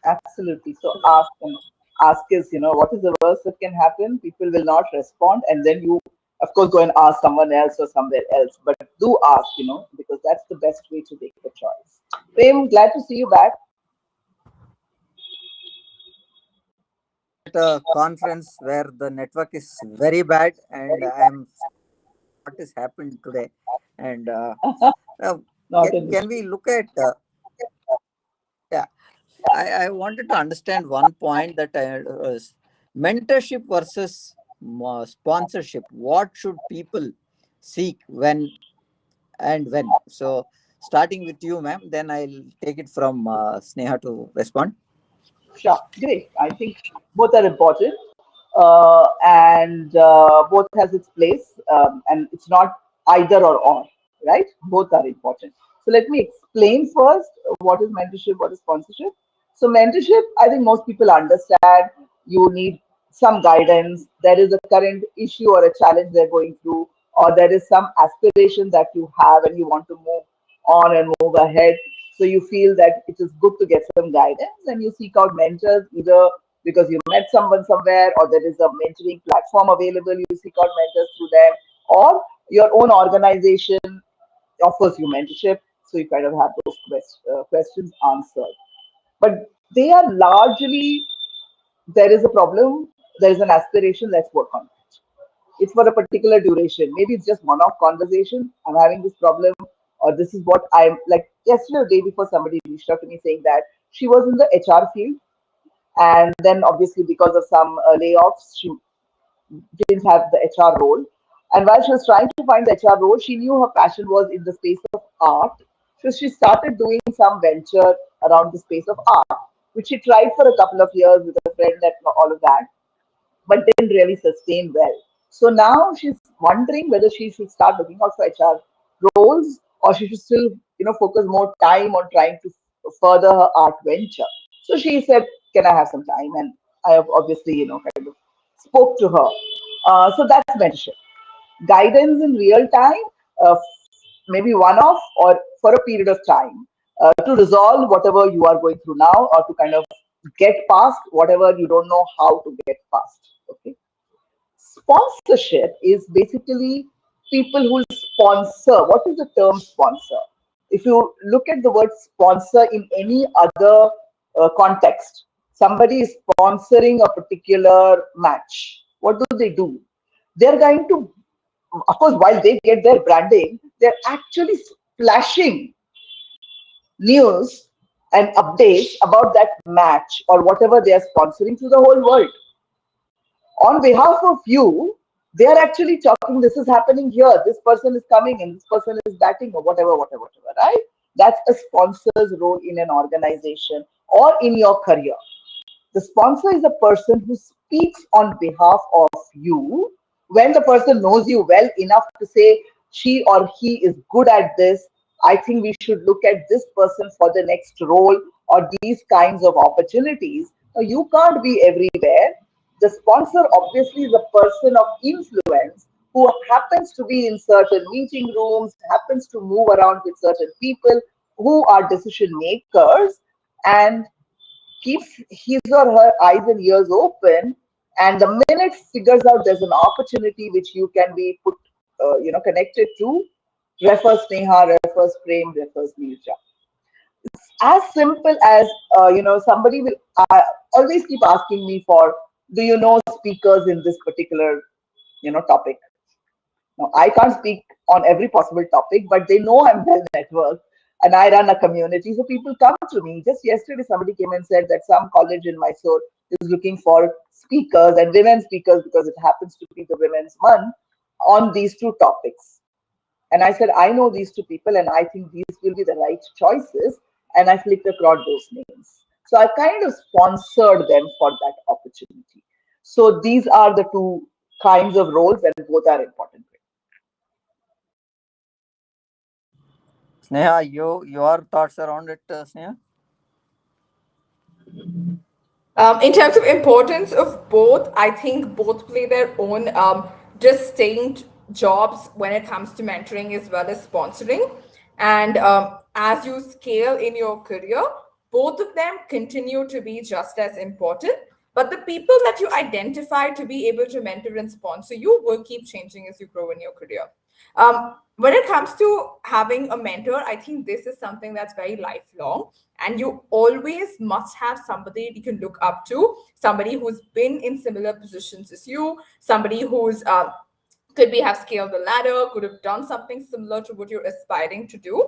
Absolutely. So ask them. Ask is, what is the worst that can happen? People will not respond, and then you, of course, go and ask someone else or somewhere else. But do ask, because that's the best way to make the choice. Prem, glad to see you back. At a conference where the network is very bad, and I'm what has happened today. And uh, Not an can issue. we look at yeah, I wanted to understand one point that was mentorship versus sponsorship. What should people seek when and when? So, starting with you, ma'am, then I'll take it from Sneha to respond. Sure, great. I think both are important, and both has its place, and it's not either or, right? Both are important. So let me explain first what is mentorship, what is sponsorship. So mentorship, I think most people understand. You need some guidance. There is a current issue or a challenge they're going through, or there is some aspiration that you have and you want to move on and move ahead. So you feel that it is good to get some guidance, and you seek out mentors either because you met someone somewhere or there is a mentoring platform available. You seek out mentors through them, or your own organization offers you mentorship. So you kind of have those questions answered. But they are largely, there is a problem, there is an aspiration, let's work on it. It's for a particular duration. Maybe it's just one-off conversation. I'm having this problem, or this is what I'm like. Yesterday, or day before, somebody reached out to me saying that she was in the HR field, and then obviously because of some layoffs, she didn't have the HR role. And while she was trying to find the HR role, she knew her passion was in the space of art. So she started doing some venture around the space of art, which she tried for a couple of years with a friend and all of that, but didn't really sustain well. So now she's wondering whether she should start looking out for HR roles, or she should still, focus more time on trying to further her art venture. So she said, "Can I have some time?" And I have obviously, kind of spoke to her. So that's mentorship. Guidance in real time, maybe one off or for a period of time, to resolve whatever you are going through now, or to kind of get past whatever you don't know how to get past. Okay. Sponsorship is basically people who sponsor. What is the term sponsor? If you look at the word sponsor in any other context, somebody is sponsoring a particular match. What do they do? They're going to, of course, while they get their branding, they're actually splashing news and updates about that match or whatever they are sponsoring to the whole world. On behalf of you, they are actually talking, this is happening here, this person is coming in, this person is batting, or whatever, right? That's a sponsor's role in an organization or in your career. The sponsor is a person who speaks on behalf of you when the person knows you well enough to say she or he is good at this. I think we should look at this person for the next role or these kinds of opportunities. Now, you can't be everywhere. The sponsor obviously is a person of influence who happens to be in certain meeting rooms, happens to move around with certain people who are decision makers, and keeps his or her eyes and ears open. And the minute figures out there's an opportunity which you can be put, connected to, refers Sneha, refers Prem, refers Neerja. As simple as, somebody will always keep asking me for, do you know speakers in this particular, topic? Now, I can't speak on every possible topic, but they know I'm well networked and I run a community. So people come to me. Just yesterday, somebody came and said that some college in Mysore is looking for speakers and women speakers because it happens to be the Women's Month on these two topics. And I said, I know these two people and I think these will be the right choices. And I flicked across those names. So I kind of sponsored them for that opportunity. So these are the two kinds of roles and both are important. Sneha, your thoughts around it, Sneha? In terms of importance of both, I think both play their own distinct jobs when it comes to mentoring as well as sponsoring. And as you scale in your career, both of them continue to be just as important. But the people that you identify to be able to mentor and sponsor you will keep changing as you grow in your career. When it comes to having a mentor, I think this is something that's very lifelong, and you always must have somebody you can look up to, somebody who's been in similar positions as you, somebody who's could be have scaled the ladder, could have done something similar to what you're aspiring to do.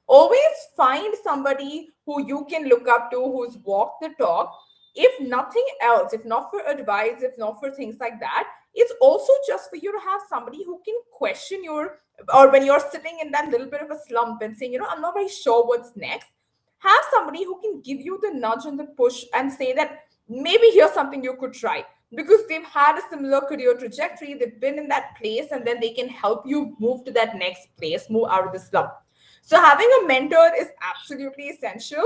Always find somebody who you can look up to, who's walked the talk. If nothing else, if not for advice, if not for things like that, it's also just for you to have somebody who can question your, or when you're sitting in that little bit of a slump and saying, I'm not very sure what's next, have somebody who can give you the nudge and the push and say that maybe here's something you could try, because they've had a similar career trajectory, they've been in that place, and then they can help you move to that next place, move out of the slump. So having a mentor is absolutely essential.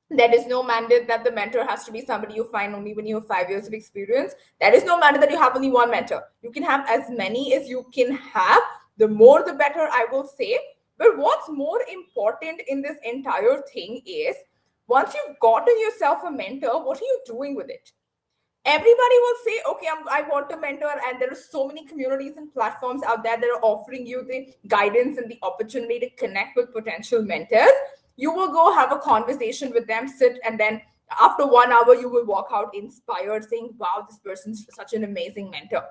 There is no mandate that the mentor has to be somebody you find only when you have 5 years of experience. There is no mandate that you have only one mentor. You can have as many as you can have. The more, the better, I will say. But what's more important in this entire thing is, once you've gotten yourself a mentor, what are you doing with it? Everybody will say, okay, I want a mentor, and there are so many communities and platforms out there that are offering you the guidance and the opportunity to connect with potential mentors. You will go have a conversation with them, sit, and then after 1 hour, you will walk out inspired, saying, wow, this person's such an amazing mentor.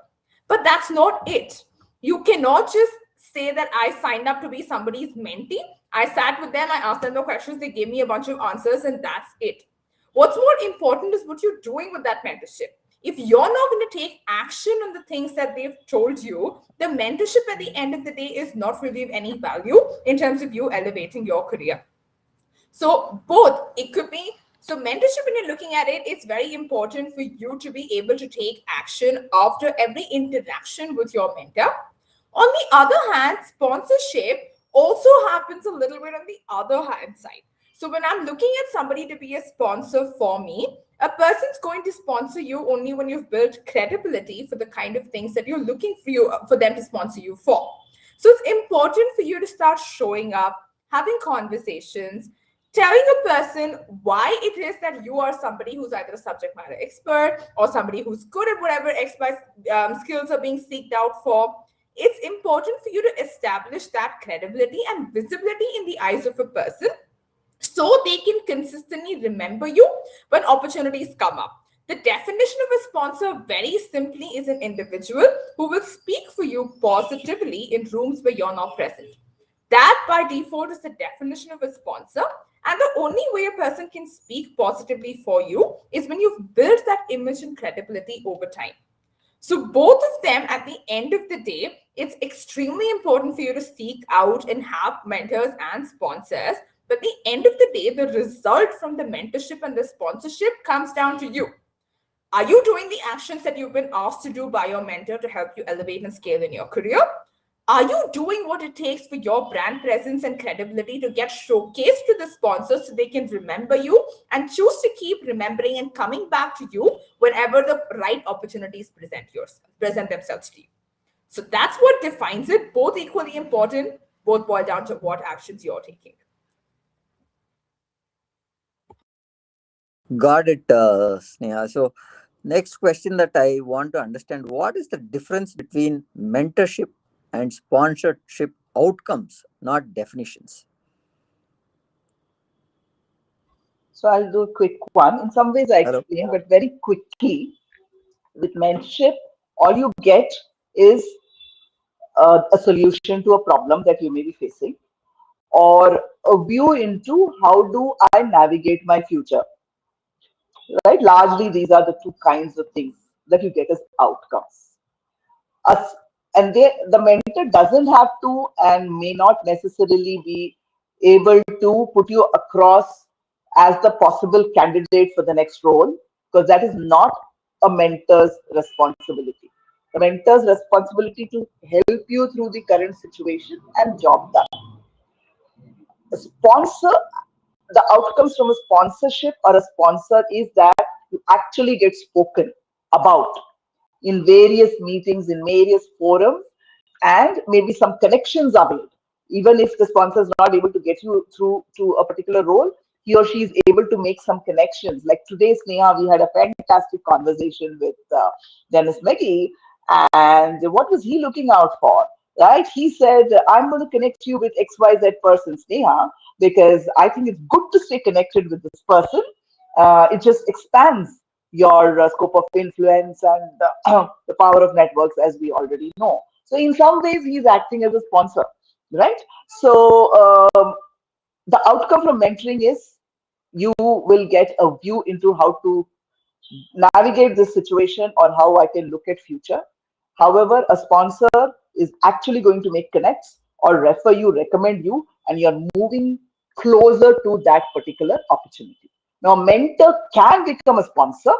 But that's not it. You cannot just say that I signed up to be somebody's mentee. I sat with them, I asked them the questions, they gave me a bunch of answers, and that's it. What's more important is what you're doing with that mentorship. If you're not going to take action on the things that they've told you, the mentorship at the end of the day is not really of any value in terms of you elevating your career. So both, it could be, so mentorship, when you're looking at it, it's very important for you to be able to take action after every interaction with your mentor. On the other hand, sponsorship also happens a little bit on the other hand side. So when I'm looking at somebody to be a sponsor for me, a person's going to sponsor you only when you've built credibility for the kind of things that you're looking for them to sponsor you for. So it's important for you to start showing up, having conversations, telling a person why it is that you are somebody who's either a subject matter expert or somebody who's good at whatever skills are being seeked out for. It's important for you to establish that credibility and visibility in the eyes of a person, so they can consistently remember you when opportunities come up. The definition of a sponsor, very simply, is an individual who will speak for you positively in rooms where you're not present. That by default is the definition of a sponsor. And the only way a person can speak positively for you is when you've built that image and credibility over time. So both of them, at the end of the day, it's extremely important for you to seek out and have mentors and sponsors. But at the end of the day, the result from the mentorship and the sponsorship comes down to you. Are you doing the actions that you've been asked to do by your mentor to help you elevate and scale in your career? Are you doing what it takes for your brand presence and credibility to get showcased to the sponsors so they can remember you and choose to keep remembering and coming back to you whenever the right opportunities present themselves to you? So that's what defines it, both equally important, both boil down to what actions you're taking. Got it, Sneha. So, next question that I want to understand, what is the difference between mentorship and sponsorship outcomes, not definitions? So I'll do a quick one. In some ways, I Hello. explained, but very quickly, with mentorship, all you get is a solution to a problem that you may be facing, or a view into how do I navigate my future, right? Largely, these are the two kinds of things that you get as outcomes. Us, and the mentor doesn't have to and may not necessarily be able to put you across as the possible candidate for the next role, because that is not a mentor's responsibility. The mentor's responsibility to help you through the current situation and job done. A sponsor, the outcomes from a sponsorship or a sponsor is that you actually get spoken about in various meetings, in various forums, and maybe some connections are made. Even if the sponsor is not able to get you through to a particular role, he or she is able to make some connections. Like today, Sneha, we had a fantastic conversation with Dennis Meggy, and what was he looking out for? Right? He said, I'm going to connect you with XYZ person, Sneha, because I think it's good to stay connected with this person. It just expands your scope of influence and the power of networks, as we already know. So, in some ways, he's acting as a sponsor, right? So, the outcome from mentoring is you will get a view into how to navigate this situation or how I can look at future. However, a sponsor is actually going to make connects or refer you, recommend you, and you're moving closer to that particular opportunity. Now, mentor can become a sponsor.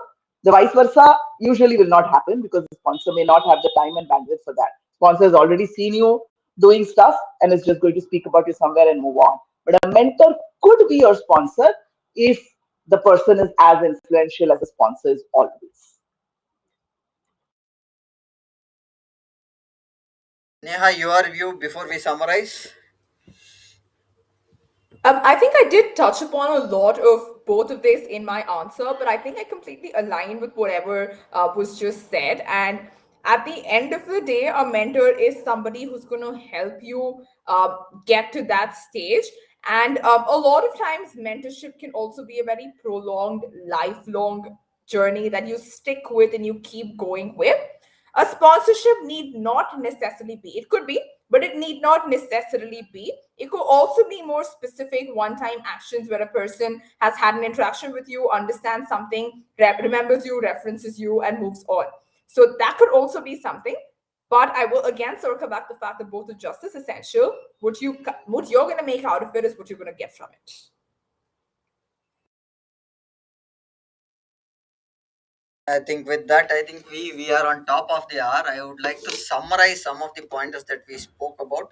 The vice versa usually will not happen because the sponsor may not have the time and bandwidth for that. Sponsor has already seen you doing stuff and is just going to speak about you somewhere and move on. But a mentor could be your sponsor if the person is as influential as the sponsor is always. Neha, your view before we summarize? I think I did touch upon a lot of both of this in my answer, but I think I completely align with whatever was just said. And at the end of the day, a mentor is somebody who's going to help you get to that stage. And a lot of times, mentorship can also be a very prolonged, lifelong journey that you stick with and you keep going with. A sponsorship need not necessarily be, it could be, but it need not necessarily be. It could also be more specific one time actions where a person has had an interaction with you, understands something, remembers you, references you, and moves on. So that could also be something. But I will again circle back the fact that both are just as essential. What you're going to make out of it is what you're going to get from it. I think with that, I think we are on top of the hour. I would like to summarize some of the pointers that we spoke about.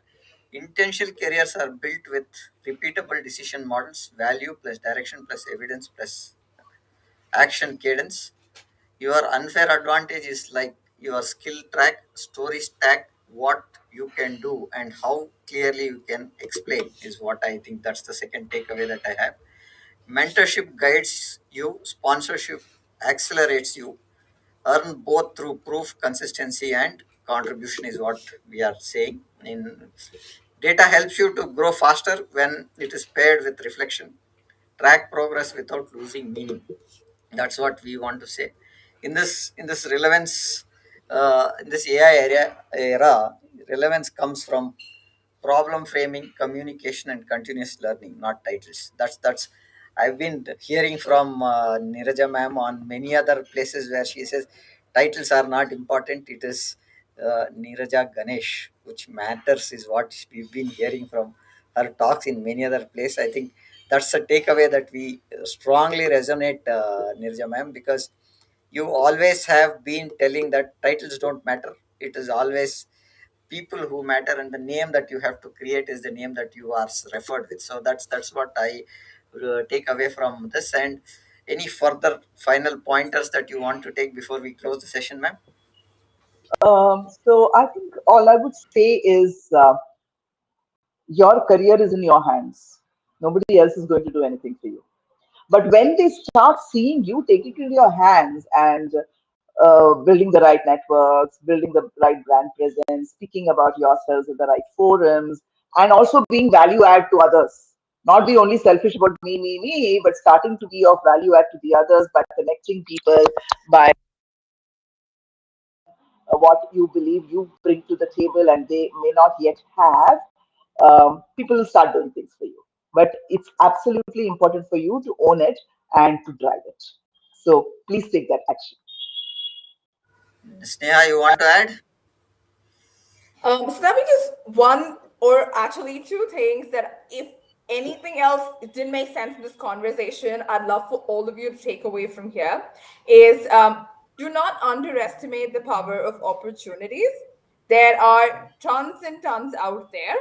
Intentional careers are built with repeatable decision models, value plus direction plus evidence plus action cadence. Your unfair advantage is like your skill track, story stack, what you can do and how clearly you can explain is what I think. That's the second takeaway that I have. Mentorship guides you, sponsorship accelerates you. Earn both through proof, consistency, and contribution is what we are saying. In data helps you to grow faster when it is paired with reflection. Track progress without losing meaning. That's what we want to say. In this relevance, in this AI era, relevance comes from problem framing, communication, and continuous learning, not titles. That's I've been hearing from Niraja ma'am on many other places where she says titles are not important. It is Niraja Ganesh, which matters, is what we've been hearing from her talks in many other places. I think that's a takeaway that we strongly resonate, Nirja ma'am, because you always have been telling that titles don't matter. It is always people who matter, and the name that you have to create is the name that you are referred with. So that's what I take away from this. And any further final pointers that you want to take before we close the session, ma'am? So I think all I would say is your career is in your hands. Nobody else is going to do anything for you. But when they start seeing you taking it in your hands and building the right networks, building the right brand presence, speaking about yourselves in the right forums, and also being value add to others. Not be only selfish about me, but starting to be of value add to the others by connecting people, by what you believe you bring to the table and they may not yet have, people will start doing things for you. But it's absolutely important for you to own it and to drive it. So please take that action. Sneha, you want to add? So that be just one or actually two things that if anything else didn't make sense in this conversation, I'd love for all of you to take away from here is do not underestimate the power of opportunities. There are tons and tons out there.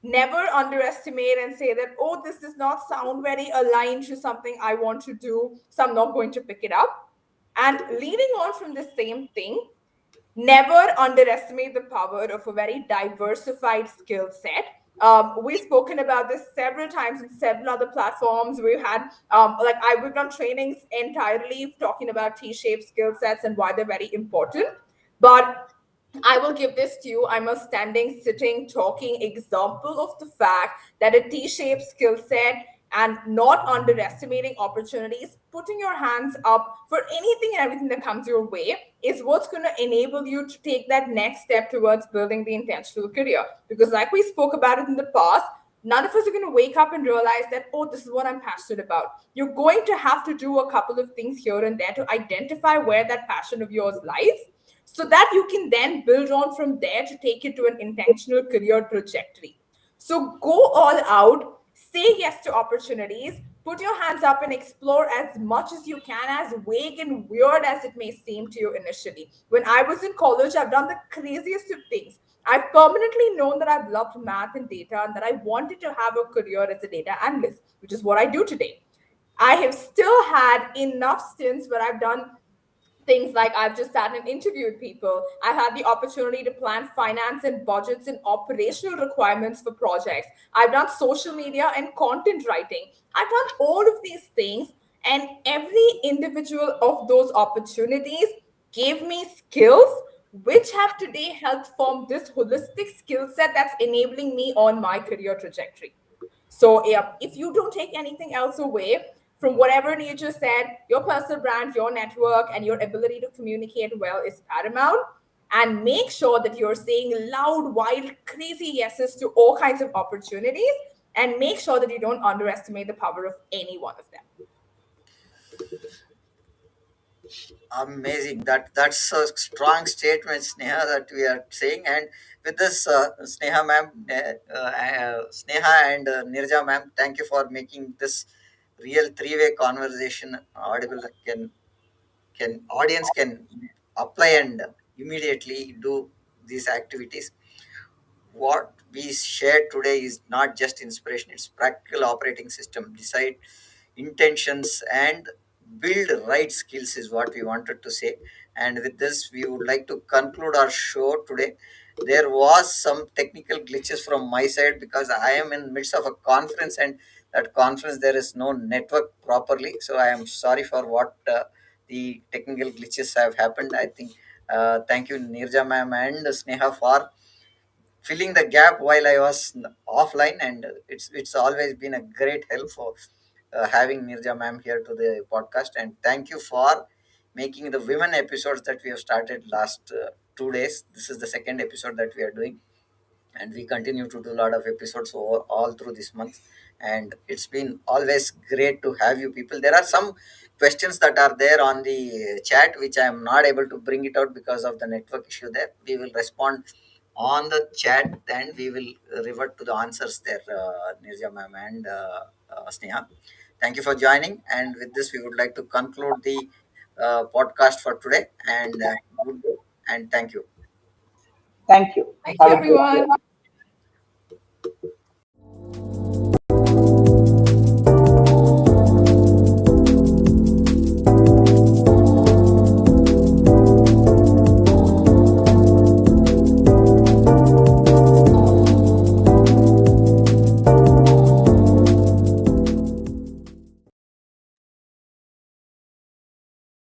Never underestimate and say that, oh, this does not sound very aligned to something I want to do, so I'm not going to pick it up. And leading on from the same thing, never underestimate the power of a very diversified skill set. We've spoken about this several times in several other platforms. We've had, we've done trainings entirely talking about T-shaped skill sets and why they're very important. But I will give this to you. I'm a standing, sitting, talking example of the fact that a T shaped skill set and not underestimating opportunities, putting your hands up for anything and everything that comes your way is what's going to enable you to take that next step towards building the intentional career. Because, like we spoke about it in the past, none of us are going to wake up and realize that, oh, this is what I'm passionate about. You're going to have to do a couple of things here and there to identify where that passion of yours lies so that you can then build on from there to take it to an intentional career trajectory. So go all out, say yes to opportunities, put your hands up and explore as much as you can, as vague and weird as it may seem to you initially. When I was in college, I've done the craziest of things. I've permanently known that I've loved math and data and that I wanted to have a career as a data analyst, which is what I do today. I have still had enough stints where I've done things like I've just sat and interviewed people. I've had the opportunity to plan finance and budgets and operational requirements for projects. I've done social media and content writing. I've done all of these things, and every individual of those opportunities gave me skills which have today helped form this holistic skill set that's enabling me on my career trajectory. So, yeah, if you don't take anything else away from whatever you just said, your personal brand, your network, and your ability to communicate well is paramount. And make sure that you're saying loud, wild, crazy yeses to all kinds of opportunities. And make sure that you don't underestimate the power of any one of them. Amazing. That's a strong statement, Sneha, that we are saying. And with this, Sneha ma'am, Sneha and Nirja ma'am, thank you for making this real three-way conversation audible. Can audience can apply and immediately do these activities. What we shared today is not just inspiration; it's practical operating system. Decide intentions and build right skills is what we wanted to say. And with this we would like to conclude our show today. There was some technical glitches from my side because I am in midst of a conference, and that conference there is no network properly, so I am sorry for what the technical glitches have happened. I think thank you Nirja ma'am and Sneha for filling the gap while I was offline, and it's always been a great help for having Nirja ma'am here to the podcast. And thank you for making the women episodes that we have started last 2 days. This is the second episode that we are doing, and we continue to do a lot of episodes all through this month. And it's been always great to have you people. There are some questions that are there on the chat which I am not able to bring it out because of the network issue there. We will respond on the chat and we will revert to the answers there, Nirja ma'am and Sneha. Thank you for joining, and with this we would like to conclude the podcast for today. And good day, and thank you. Thank you. Thank you, Have a great day. everyone.